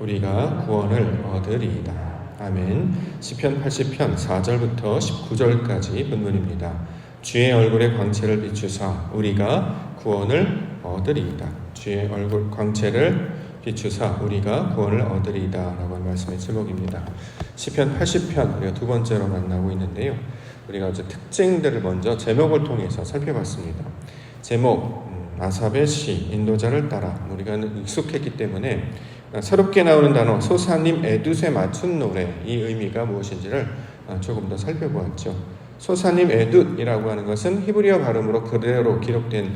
우리가 구원을 얻으리이다. 아멘. 시편 80편 4절부터 19절까지 본문입니다. 주의 얼굴의 광채를 비추사 우리가 구원을 얻으리이다. 주의 얼굴 광채를 비추사 우리가 구원을 얻으리이다 라고 하는 말씀의 제목입니다. 시편 80편 우리가 두 번째로 만나고 있는데요. 우리가 이제 특징들을 먼저 제목을 통해서 살펴봤습니다. 제목 아삽의 시 인도자를 따라 우리가 익숙했기 때문에 새롭게 나오는 단어 소사님 에둣에 맞춘 노래, 이 의미가 무엇인지를 조금 더 살펴보았죠. 소사님 에둣이라고 하는 것은 히브리어 발음으로 그대로 기록된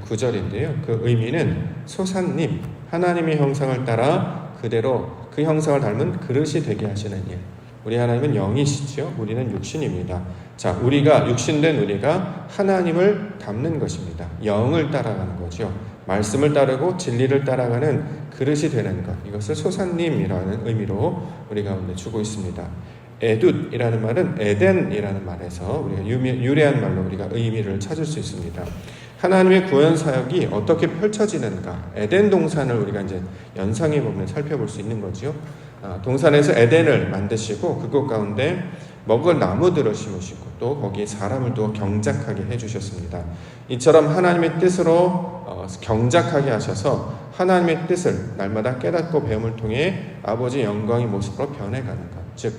구절인데요. 그 의미는 소사님, 하나님의 형상을 따라 그대로 그 형상을 닮은 그릇이 되게 하시는 일. 우리 하나님은 영이시죠. 우리는 육신입니다. 자, 우리가 육신된 우리가 하나님을 닮는 것입니다. 영을 따라가는 거죠. 말씀을 따르고 진리를 따라가는 그릇이 되는 것, 이것을 소사님이라는 의미로 우리 가운데 주고 있습니다. 에둣이라는 말은 에덴이라는 말에서 우리가 유래한 말로 우리가 의미를 찾을 수 있습니다. 하나님의 구원 사역이 어떻게 펼쳐지는가, 에덴 동산을 우리가 이제 연상해 보면 살펴볼 수 있는 거죠. 동산에서 에덴을 만드시고 그곳 가운데 먹을 나무들을 심으시고 또 거기에 사람을 두어 경작하게 해주셨습니다. 이처럼 하나님의 뜻으로 경작하게 하셔서 하나님의 뜻을 날마다 깨닫고 배움을 통해 아버지의 영광의 모습으로 변해가는 것, 즉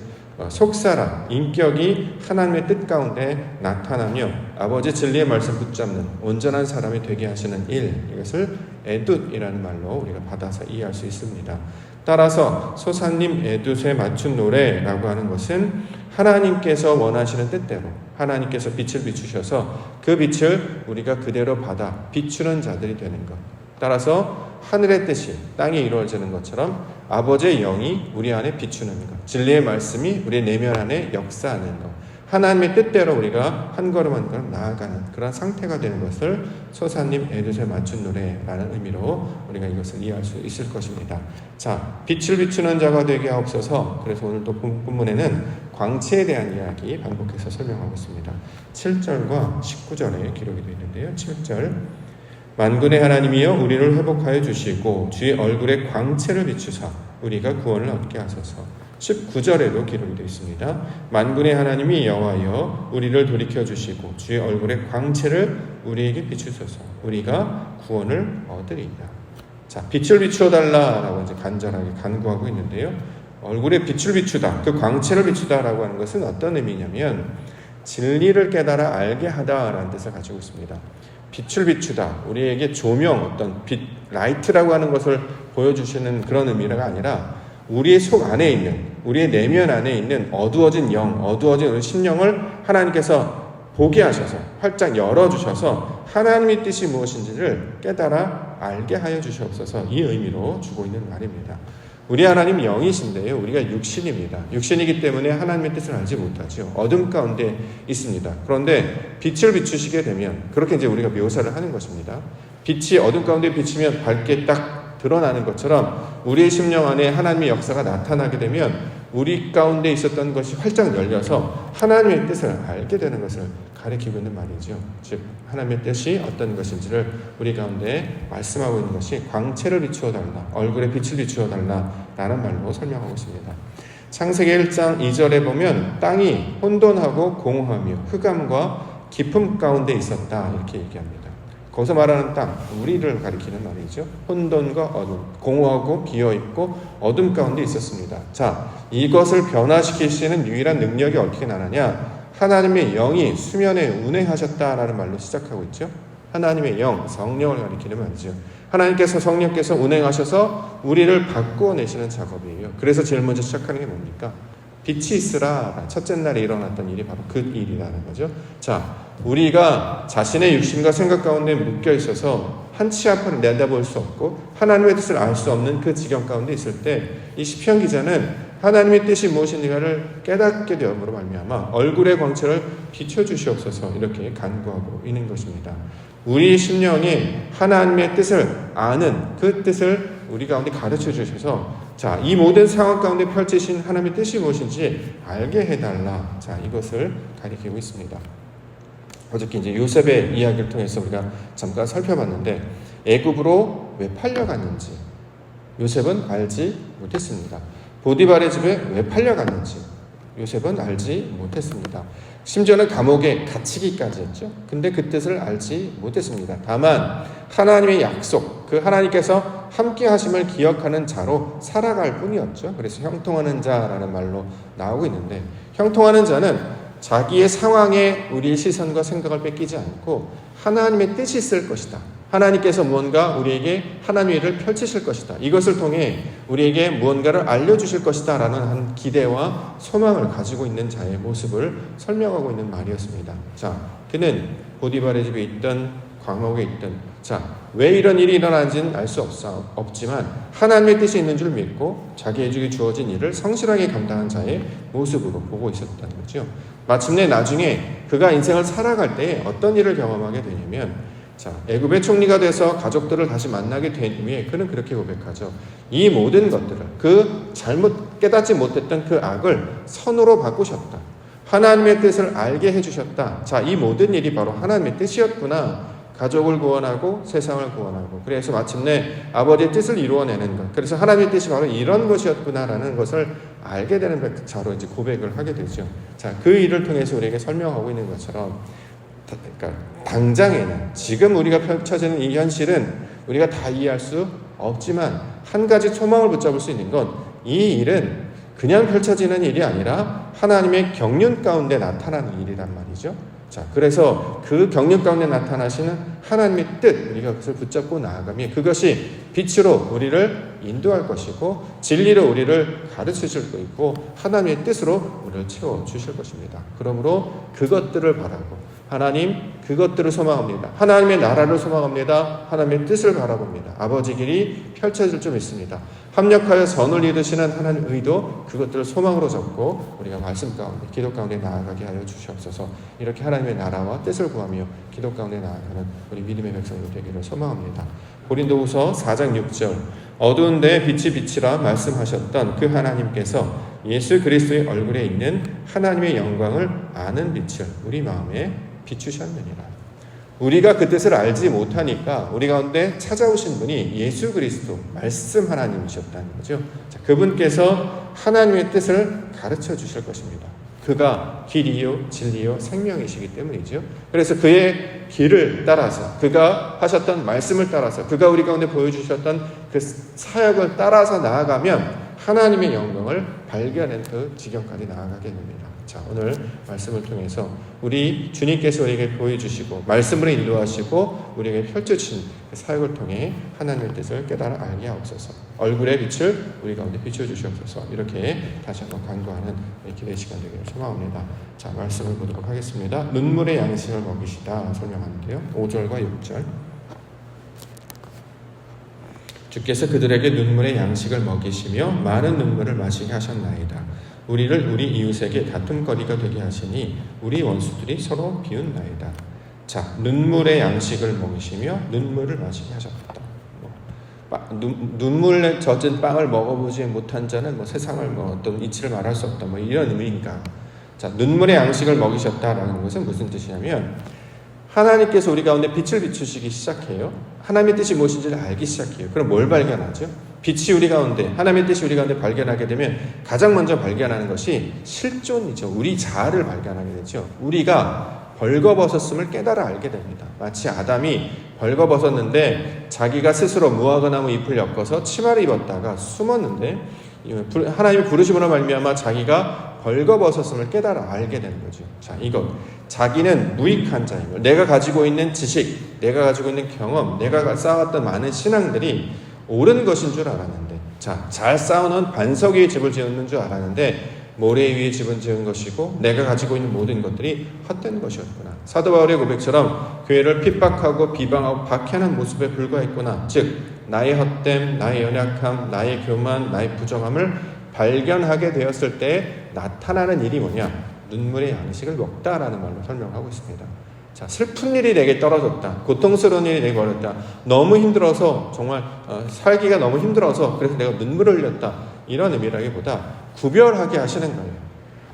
속사람, 인격이 하나님의 뜻 가운데 나타나며 아버지 진리의 말씀 붙잡는 온전한 사람이 되게 하시는 일, 이것을 에둣이라는 말로 우리가 받아서 이해할 수 있습니다. 따라서 소사님 에둣에 맞춘 노래라고 하는 것은 하나님께서 원하시는 뜻대로 하나님께서 빛을 비추셔서 그 빛을 우리가 그대로 받아 비추는 자들이 되는 것, 따라서 하늘의 뜻이 땅에 이루어지는 것처럼 아버지의 영이 우리 안에 비추는 것, 진리의 말씀이 우리 내면 안에 역사하는 것, 하나님의 뜻대로 우리가 한 걸음 한 걸음 나아가는 그런 상태가 되는 것을 소사님 에둣에 맞춘 노래라는 의미로 우리가 이것을 이해할 수 있을 것입니다. 자, 빛을 비추는 자가 되게 하옵소서. 그래서 오늘 또 본문에는 광채에 대한 이야기 반복해서 설명하고 있습니다. 7절과 19절에 기록이 되어 있는데요. 7절, 만군의 하나님이여 우리를 회복하여 주시고 주의 얼굴에 광채를 비추사 우리가 구원을 얻게 하소서. 19절에도 기록이 되어 있습니다. 만군의 하나님이 여호와여 우리를 돌이켜 주시고 주의 얼굴에 광채를 우리에게 비추소서. 우리가 구원을 얻으리이다. 자, 빛을 비추어 달라라고 이제 간절하게 간구하고 있는데요. 얼굴에 빛을 비추다, 그 광채를 비추다라고 하는 것은 어떤 의미냐면 진리를 깨달아 알게 하다라는 뜻을 가지고 있습니다. 빛을 비추다, 우리에게 조명, 어떤 빛, 라이트라고 하는 것을 보여주시는 그런 의미가 아니라 우리의 속 안에 있는, 우리의 내면 안에 있는 어두워진 영, 어두워진 심령을 하나님께서 보게 하셔서 활짝 열어주셔서 하나님의 뜻이 무엇인지를 깨달아 알게 하여 주시옵소서, 이 의미로 주고 있는 말입니다. 우리 하나님 영이신데요, 우리가 육신입니다. 육신이기 때문에 하나님의 뜻을 알지 못하죠. 어둠 가운데 있습니다. 그런데 빛을 비추시게 되면, 그렇게 이제 우리가 묘사를 하는 것입니다. 빛이 어둠 가운데 비치면 밝게 딱 드러나는 것처럼 우리의 심령 안에 하나님의 역사가 나타나게 되면 우리 가운데 있었던 것이 활짝 열려서 하나님의 뜻을 알게 되는 것을 가리키고 있는 말이죠. 즉 하나님의 뜻이 어떤 것인지를 우리 가운데 말씀하고 있는 것이 광채를 비추어 달라, 얼굴에 빛을 비추어 달라 라는 말로 설명하고 있습니다. 창세기 1장 2절에 보면 땅이 혼돈하고 공허하며 흑암과 깊음 가운데 있었다, 이렇게 얘기합니다. 거기서 말하는 땅, 우리를 가리키는 말이죠. 혼돈과 어둠, 공허하고 비어있고 어둠 가운데 있었습니다. 자, 이것을 변화시키시는 유일한 능력이 어떻게 나느냐? 하나님의 영이 수면에 운행하셨다라는 말로 시작하고 있죠. 하나님의 영, 성령을 가리키는 말이죠. 하나님께서, 성령께서 운행하셔서 우리를 바꾸어내시는 작업이에요. 그래서 제일 먼저 시작하는 게 뭡니까? 빛이 있으라. 첫째 날에 일어났던 일이 바로 그 일이라는 거죠. 자, 우리가 자신의 육신과 생각 가운데 묶여 있어서 한치 앞을 내다볼 수 없고 하나님의 뜻을 알 수 없는 그 지경 가운데 있을 때 이 시편 기자는 하나님의 뜻이 무엇인가를 깨닫게 되었으므로 말미암아 얼굴의 광채를 비춰주시옵소서, 이렇게 간구하고 있는 것입니다. 우리 심령이 하나님의 뜻을 아는 그 뜻을 우리 가운데 가르쳐 주셔서, 자, 이 모든 상황 가운데 펼치신 하나님의 뜻이 무엇인지 알게 해달라. 자, 이것을 가리키고 있습니다. 어저께 이제 요셉의 이야기를 통해서 우리가 잠깐 살펴봤는데 애굽으로 왜 팔려갔는지, 요셉은 알지 못했습니다. 보디발의 집에 왜 팔려갔는지 요셉은 알지 못했습니다. 심지어는 감옥에 갇히기까지 했죠. 근데 그 뜻을 알지 못했습니다. 다만 하나님의 약속, 그 하나님께서 함께 하심을 기억하는 자로 살아갈 뿐이었죠. 그래서 형통하는 자라는 말로 나오고 있는데, 형통하는 자는 자기의 상황에 우리의 시선과 생각을 뺏기지 않고 하나님의 뜻이 있을 것이다. 하나님께서 무언가 우리에게 하나님의 일을 펼치실 것이다. 이것을 통해 우리에게 무언가를 알려주실 것이다 라는 한 기대와 소망을 가지고 있는 자의 모습을 설명하고 있는 말이었습니다. 자, 그는 보디발의 집에 있던 감옥에 있던, 자, 왜 이런 일이 일어나는지는 알 수 없지만 하나님의 뜻이 있는 줄 믿고 자기에게 주어진 일을 성실하게 감당한 자의 모습으로 보고 있었다는 거죠. 마침내 나중에 그가 인생을 살아갈 때 어떤 일을 경험하게 되냐면, 자, 애굽의 총리가 돼서 가족들을 다시 만나게 된 후에 그는 그렇게 고백하죠. 이 모든 것들을, 그 잘못 깨닫지 못했던 그 악을 선으로 바꾸셨다. 하나님의 뜻을 알게 해주셨다. 자, 이 모든 일이 바로 하나님의 뜻이었구나. 가족을 구원하고 세상을 구원하고, 그래서 마침내 아버지의 뜻을 이루어내는 것, 그래서 하나님의 뜻이 바로 이런 것이었구나라는 것을 알게 되는 자로 이제 고백을 하게 되죠. 자, 그 일을 통해서 우리에게 설명하고 있는 것처럼, 그러니까 당장에는 지금 우리가 펼쳐지는 이 현실은 우리가 다 이해할 수 없지만 한 가지 소망을 붙잡을 수 있는 건, 이 일은 그냥 펼쳐지는 일이 아니라 하나님의 경륜 가운데 나타나는 일이란 말이죠. 자, 그래서 그 경륜 가운데 나타나시는 하나님의 뜻, 우리가 그것을 붙잡고 나아가면 그것이 빛으로 우리를 인도할 것이고 진리로 우리를 가르쳐 줄 것이고 하나님의 뜻으로 우리를 채워주실 것입니다. 그러므로 그것들을 바라고, 하나님 그것들을 소망합니다. 하나님의 나라를 소망합니다. 하나님의 뜻을 바라봅니다. 아버지 길이 펼쳐질 줄 믿습니다. 합력하여 선을 이루시는 하나님의 의도, 그것들을 소망으로 잡고 우리가 말씀 가운데, 기도 가운데 나아가게 하여 주시옵소서. 이렇게 하나님의 나라와 뜻을 구하며 기도 가운데 나아가는 우리 믿음의 백성들 되기를 소망합니다. 고린도후서 4장 6절, 어두운 데에 빛이 비치라 말씀하셨던 그 하나님께서 예수 그리스도의 얼굴에 있는 하나님의 영광을 아는 빛을 우리 마음에 비추셨느니라. 우리가 그 뜻을 알지 못하니까 우리 가운데 찾아오신 분이 예수 그리스도 말씀 하나님이셨다는 거죠. 자, 그분께서 하나님의 뜻을 가르쳐 주실 것입니다. 그가 길이요 진리요 생명이시기 때문이죠. 그래서 그의 길을 따라서, 그가 하셨던 말씀을 따라서, 그가 우리 가운데 보여주셨던 그 사역을 따라서 나아가면 하나님의 영광을 발견하는 그 지경까지 나아가게 됩니다. 자, 오늘 말씀을 통해서 우리 주님께서 우리에게 보여주시고 말씀으로 인도하시고 우리에게 펼쳐주신 그 사역을 통해 하나님의 뜻을 깨달아 알게 하옵소서. 얼굴의 빛을 우리 가운데 비춰주시옵소서. 이렇게 다시 한번 간구하는 기도의 시간 되기를 소망합니다. 자, 말씀을 보도록 하겠습니다. 눈물의 양식을 먹이시다 설명하는데요. 5절과 6절. 주께서 그들에게 눈물의 양식을 먹이시며 많은 눈물을 마시게 하셨나이다. 우리를 우리 이웃에게 다툼거리가 되게 하시니 우리 원수들이 서로 비웃나이다. 자, 눈물의 양식을 먹이시며 눈물을 마시게 하셨다. 눈물에 젖은 빵을 먹어보지 못한 자는 세상을 어떤 이치를 말할 수 없다. 이런 의미인가. 자, 눈물의 양식을 먹이셨다라는 것은 무슨 뜻이냐면, 하나님께서 우리 가운데 빛을 비추시기 시작해요. 하나님의 뜻이 무엇인지를 알기 시작해요. 그럼 뭘 발견하죠? 빛이 우리 가운데, 하나님의 뜻이 우리 가운데 발견하게 되면 가장 먼저 발견하는 것이 실존이죠. 우리 자아를 발견하게 되죠. 우리가 벌거벗었음을 깨달아 알게 됩니다. 마치 아담이 벌거벗었는데 자기가 스스로 무화과 나무 잎을 엮어서 치마를 입었다가 숨었는데 하나님이 부르심으로 말미암아 자기가 벌거벗었음을 깨달아 알게 되는 거죠. 자, 이것, 자기는 무익한 자인 걸, 내가 가지고 있는 지식, 내가 가지고 있는 경험, 내가 쌓아왔던 많은 신앙들이 옳은 것인 줄 알았는데, 자, 잘 쌓아놓은 반석 위에 집을 지었는 줄 알았는데 모래 위에 집은 지은 것이고 내가 가지고 있는 모든 것들이 헛된 것이었구나. 사도 바울의 고백처럼 교회를 핍박하고 비방하고 박해하는 모습에 불과했구나. 즉 나의 헛됨, 나의 연약함, 나의 교만, 나의 부정함을 발견하게 되었을 때 나타나는 일이 뭐냐? 눈물의 양식을 먹다라는 말로 설명하고 있습니다. 자, 슬픈 일이 내게 떨어졌다. 고통스러운 일이 내게 벌어졌다. 너무 힘들어서, 정말 살기가 너무 힘들어서 그래서 내가 눈물을 흘렸다. 이런 의미라기보다 구별하게 하시는 거예요.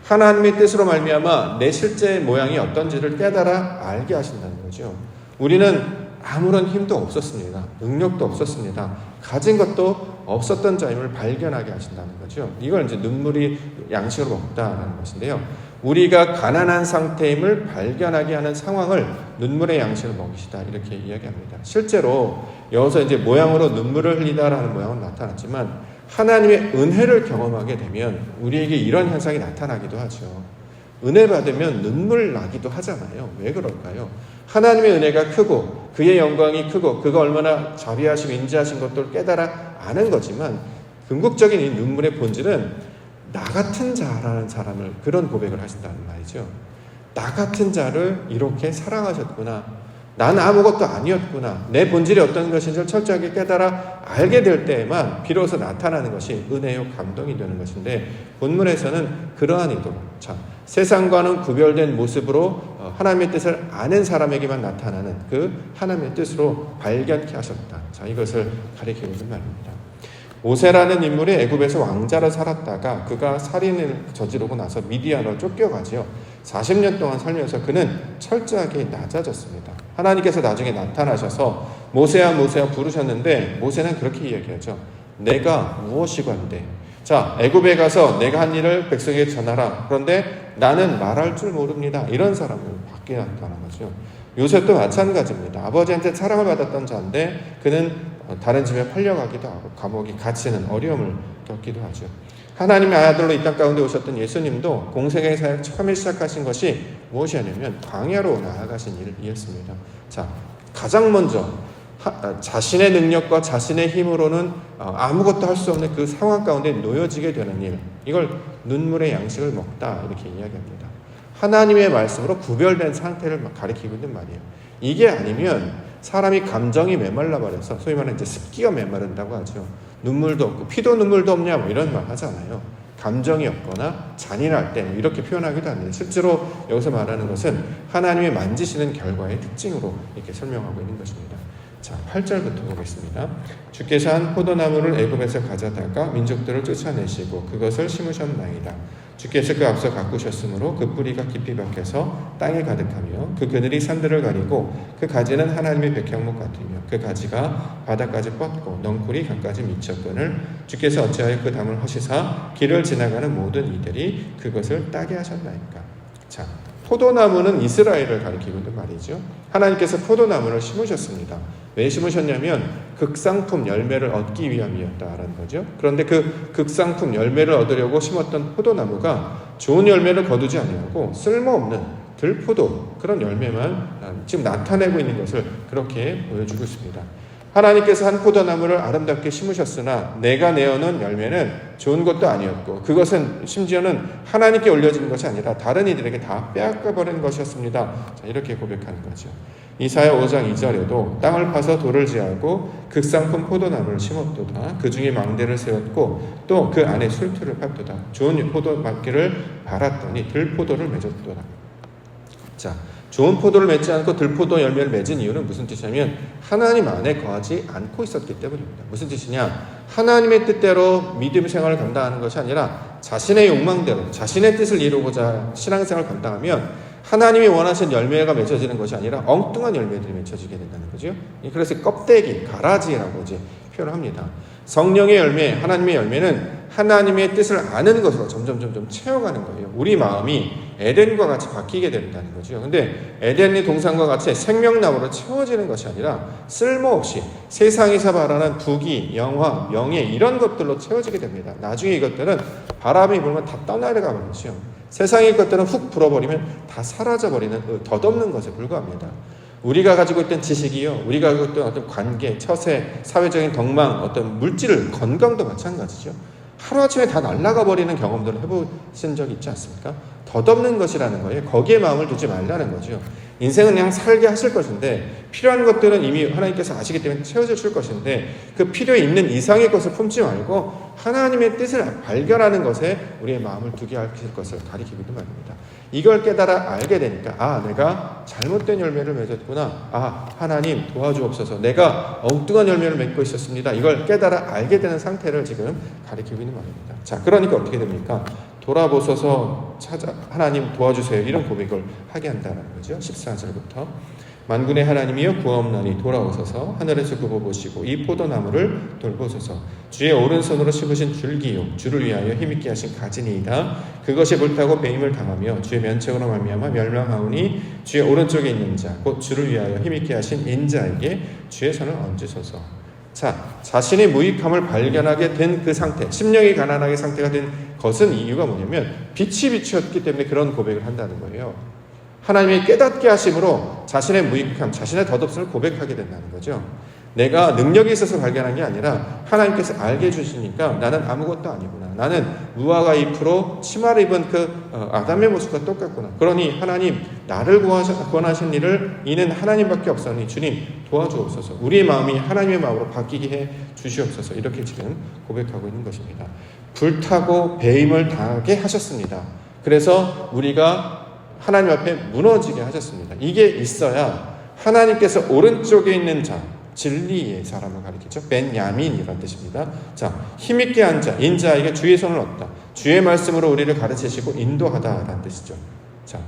하나님의 뜻으로 말미암아 내 실제 모양이 어떤지를 깨달아 알게 하신다는 거죠. 우리는 아무런 힘도 없었습니다. 능력도 없었습니다. 가진 것도 없었던 자임을 발견하게 하신다는 거죠. 이걸 이제 눈물이 양식으로 먹다라는 것인데요. 우리가 가난한 상태임을 발견하게 하는 상황을 눈물의 양식을 먹이시다 이렇게 이야기합니다. 실제로 여기서 이제 모양으로 눈물을 흘리다라는 모양은 나타났지만 하나님의 은혜를 경험하게 되면 우리에게 이런 현상이 나타나기도 하죠. 은혜 받으면 눈물 나기도 하잖아요. 왜 그럴까요? 하나님의 은혜가 크고 그의 영광이 크고 그가 얼마나 자비하시고 인자하신 것들을 깨달아 아는 거지만 궁극적인 이 눈물의 본질은 나 같은 자라는 사람을 그런 고백을 하신다는 말이죠. 나 같은 자를 이렇게 사랑하셨구나. 난 아무것도 아니었구나. 내 본질이 어떤 것인지를 철저하게 깨달아 알게 될 때에만 비로소 나타나는 것이 은혜요 감동이 되는 것인데 본문에서는 그러한 의도로 세상과는 구별된 모습으로 하나님의 뜻을 아는 사람에게만 나타나는 그 하나님의 뜻으로 발견케 하셨다. 이것을 가리키고 있는 말입니다. 모세라는 인물이 애굽에서 왕자로 살았다가 그가 살인을 저지르고 나서 미디안으로 쫓겨가지요. 40년 동안 살면서 그는 철저하게 낮아졌습니다. 하나님께서 나중에 나타나셔서 모세야 모세야 부르셨는데 모세는 그렇게 이야기하죠. 내가 무엇이건데 자 애굽에 가서 내가 한 일을 백성에게 전하라. 그런데 나는 말할 줄 모릅니다. 이런 사람을 밖에 나타나는 거죠. 요셉도 마찬가지입니다. 아버지한테 사랑을 받았던 자인데 그는 다른 집에 팔려가기도 하고 감옥에 갇히는 어려움을 겪기도 하죠. 하나님의 아들로 이 땅 가운데 오셨던 예수님도 공생의 사역 처음에 시작하신 것이 무엇이었냐면 광야로 나아가신 일이었습니다. 자, 가장 먼저 자신의 능력과 자신의 힘으로는 아무것도 할 수 없는 그 상황 가운데 놓여지게 되는 일, 이걸 눈물의 양식을 먹다 이렇게 이야기합니다. 하나님의 말씀으로 구별된 상태를 가리키고 있는 말이에요. 이게 아니면 사람이 감정이 메말라 버려서 소위 말하는 이제 습기가 메마른다고 하죠. 눈물도 없고 피도 눈물도 없냐 뭐 이런 말 하잖아요. 감정이 없거나 잔인할 때 이렇게 표현하기도 합니다. 실제로 여기서 말하는 것은 하나님이 만지시는 결과의 특징으로 이렇게 설명하고 있는 것입니다. 자, 8절부터 보겠습니다. 주께서 한 포도나무를 애굽에서 가져다가 민족들을 쫓아내시고 그것을 심으셨나이다. 주께서 그 앞서 가꾸셨으므로 그 뿌리가 깊이 박혀서 땅에 가득하며 그 그늘이 산들을 가리고 그 가지는 하나님의 백향목 같으며 그 가지가 바닥까지 뻗고 넝쿨이 강까지 미쳤거늘 주께서 어찌하여 그 담을 허시사 길을 지나가는 모든 이들이 그것을 따게 하셨나이까. 자, 포도나무는 이스라엘을 가리키고 있는 말이죠. 하나님께서 포도나무를 심으셨습니다. 왜 심으셨냐면 극상품 열매를 얻기 위함이었다라는 거죠. 그런데 그 극상품 열매를 얻으려고 심었던 포도나무가 좋은 열매를 거두지 아니하고 쓸모없는 들포도 그런 열매만 지금 나타내고 있는 것을 그렇게 보여주고 있습니다. 하나님께서 한 포도나무를 아름답게 심으셨으나 내가 내어놓은 열매는 좋은 것도 아니었고 그것은 심지어는 하나님께 올려지는 것이 아니라 다른 이들에게 다 빼앗겨버린 것이었습니다. 자, 이렇게 고백하는 거죠. 이사야 5장 2절에도 땅을 파서 돌을 제하고 극상품 포도나무를 심었도다. 그 중에 망대를 세웠고 또 그 안에 술투를 팠도다. 좋은 포도막기를 바랐더니 들포도를 맺었도다. 자, 좋은 포도를 맺지 않고 들포도 열매를 맺은 이유는 무슨 뜻이냐면 하나님 안에 거하지 않고 있었기 때문입니다. 무슨 뜻이냐? 하나님의 뜻대로 믿음 생활을 감당하는 것이 아니라 자신의 욕망대로 자신의 뜻을 이루고자 신앙생활을 감당하면 하나님이 원하신 열매가 맺혀지는 것이 아니라 엉뚱한 열매들이 맺혀지게 된다는 거죠. 그래서 껍데기, 가라지라고 이제 표현을 합니다. 성령의 열매, 하나님의 열매는 하나님의 뜻을 아는 것으로 점점 채워가는 거예요. 우리 마음이 에덴과 같이 바뀌게 된다는 거죠. 근데 에덴의 동산과 같이 생명나무로 채워지는 것이 아니라 쓸모없이 세상에서 바라는 부귀, 영화, 명예 이런 것들로 채워지게 됩니다. 나중에 이것들은 바람이 불면 다 떠나려가 버리죠. 세상의 것들은 훅 불어버리면 다 사라져버리는 덧없는 것에 불과합니다. 우리가 가지고 있던 지식이요, 우리가 가지고 있던 어떤 관계, 처세, 사회적인 덕망, 어떤 물질, 건강도 마찬가지죠. 하루아침에 다 날아가 버리는 경험들을 해보신 적 있지 않습니까? 덧없는 것이라는 거예요. 거기에 마음을 두지 말라는 거죠. 인생은 그냥 살게 하실 것인데 필요한 것들은 이미 하나님께서 아시기 때문에 채워져 줄 것인데 그 필요 있는 이상의 것을 품지 말고 하나님의 뜻을 발견하는 것에 우리의 마음을 두게 하실 것을 가리키고 있는 말입니다. 이걸 깨달아 알게 되니까 내가 잘못된 열매를 맺었구나. 하나님 도와주옵소서. 내가 엉뚱한 열매를 맺고 있었습니다. 이걸 깨달아 알게 되는 상태를 지금 가리키고 있는 말입니다. 자, 그러니까 어떻게 됩니까? 돌아보소서 하나님 도와주세요. 이런 고백을 하게 한다는 거죠. 14절부터 만군의 하나님이여 구하옵나니 돌아오소서. 하늘에서 굽어보시고 이 포도나무를 돌보소서. 주의 오른손으로 씹으신 줄기요 주를 위하여 힘있게 하신 가지니이다. 그것이 불타고 배임을 당하며 주의 면책으로 말미암아 멸망하오니 주의 오른쪽에 있는 자 곧 주를 위하여 힘있게 하신 인자에게 주의 손을 얹으소서. 자, 자신의 무익함을 발견하게 된 그 상태, 심령이 가난하게 상태가 된 것은 이유가 뭐냐면 빛이 비추었기 때문에 그런 고백을 한다는 거예요. 하나님이 깨닫게 하심으로 자신의 무익함, 자신의 덧없음을 고백하게 된다는 거죠. 내가 능력이 있어서 발견한 게 아니라 하나님께서 알게 해주시니까 나는 아무것도 아니구나. 나는 무화과 잎으로 치마를 입은 그 아담의 모습과 똑같구나. 그러니 하나님 나를 구원하신 일을 이는 하나님밖에 없사오니 주님 도와주옵소서. 우리의 마음이 하나님의 마음으로 바뀌게 해 주시옵소서. 이렇게 지금 고백하고 있는 것입니다. 불타고 배임을 당하게 하셨습니다. 그래서 우리가 하나님 앞에 무너지게 하셨습니다. 이게 있어야 하나님께서 오른쪽에 있는 자, 진리의 사람을 가리키죠. 벤야민이라는 뜻입니다. 자, 힘있게 한 자, 인자에게 주의 손을 얻다. 주의 말씀으로 우리를 가르치시고 인도하다라는 뜻이죠. 자,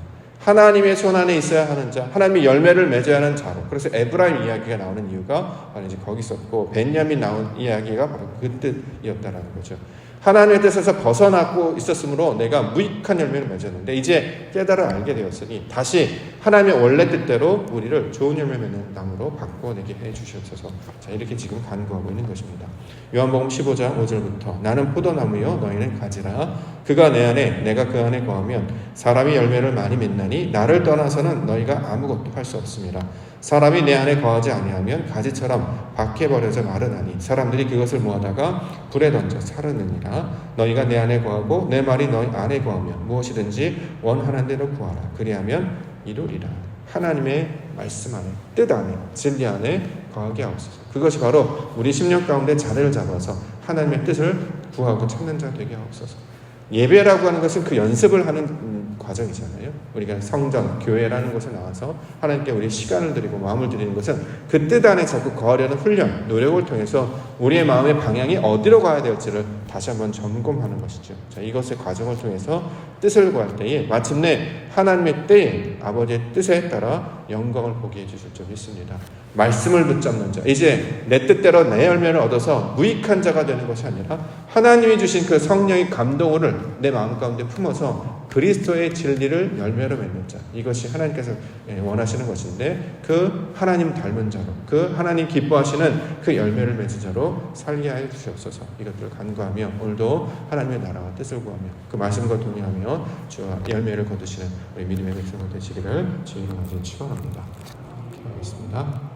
하나님의 손 안에 있어야 하는 자, 하나님의 열매를 맺어야 하는 자로. 그래서 에브라임 이야기가 나오는 이유가 바로 이제 거기 있었고, 벤야민 나온 이야기가 바로 그 뜻이었다라는 거죠. 하나님의 뜻에서 벗어나고 있었으므로 내가 무익한 열매를 맺었는데 이제 깨달아 알게 되었으니 다시 하나님의 원래 뜻대로 우리를 좋은 열매 맺는 나무로 바꿔내게 해주시옵소서. 자, 이렇게 지금 간구하고 있는 것입니다. 요한복음 15장 5절부터 나는 포도나무요 너희는 가지라. 그가 내 안에 내가 그 안에 거하면 사람이 열매를 많이 맺나니 나를 떠나서는 너희가 아무것도 할 수 없습니다. 사람이 내 안에 거하지 아니하면 가지처럼 밖에 버려져 마르나니 사람들이 그것을 모아다가 불에 던져 사르느니라. 너희가 내 안에 거하고 내 말이 너희 안에 거하면 무엇이든지 원하는 대로 구하라. 그리하면 이루리라. 하나님의 말씀 안에, 뜻 안에, 진리 안에 거하게 하옵소서. 그것이 바로 우리 심령 가운데 자리를 잡아서 하나님의 뜻을 구하고 찾는 자 되게 하옵소서. 예배라고 하는 것은 그 연습을 하는 과정이잖아요. 우리가 성전, 교회라는 곳에 나와서 하나님께 우리 시간을 드리고 마음을 드리는 것은 그 뜻 안에 자꾸 거하려는 훈련, 노력을 통해서 우리의 마음의 방향이 어디로 가야 될지를 다시 한번 점검하는 것이죠. 자, 이것의 과정을 통해서 뜻을 구할 때에 마침내 하나님의 때에 아버지의 뜻에 따라 영광을 보게 해주실 줄 믿습니다. 말씀을 붙잡는 자, 이제 내 뜻대로 내 열매를 얻어서 무익한 자가 되는 것이 아니라 하나님이 주신 그 성령의 감동을 내 마음 가운데 품어서 그리스도의 진리를 열매로 맺는 자, 이것이 하나님께서 원하시는 것인데 그 하나님 닮은 자로, 그 하나님 기뻐하시는 그 열매를 맺은 자로 살게 하여 주시옵소서. 이것들을 간구하며 오늘도 하나님의 나라와 뜻을 구하며 그 말씀과 동의하며 주와 열매를 거두시는 우리 믿음의 백성들 되시기를 주님의 이름으로 축원합니다. 기도하겠습니다.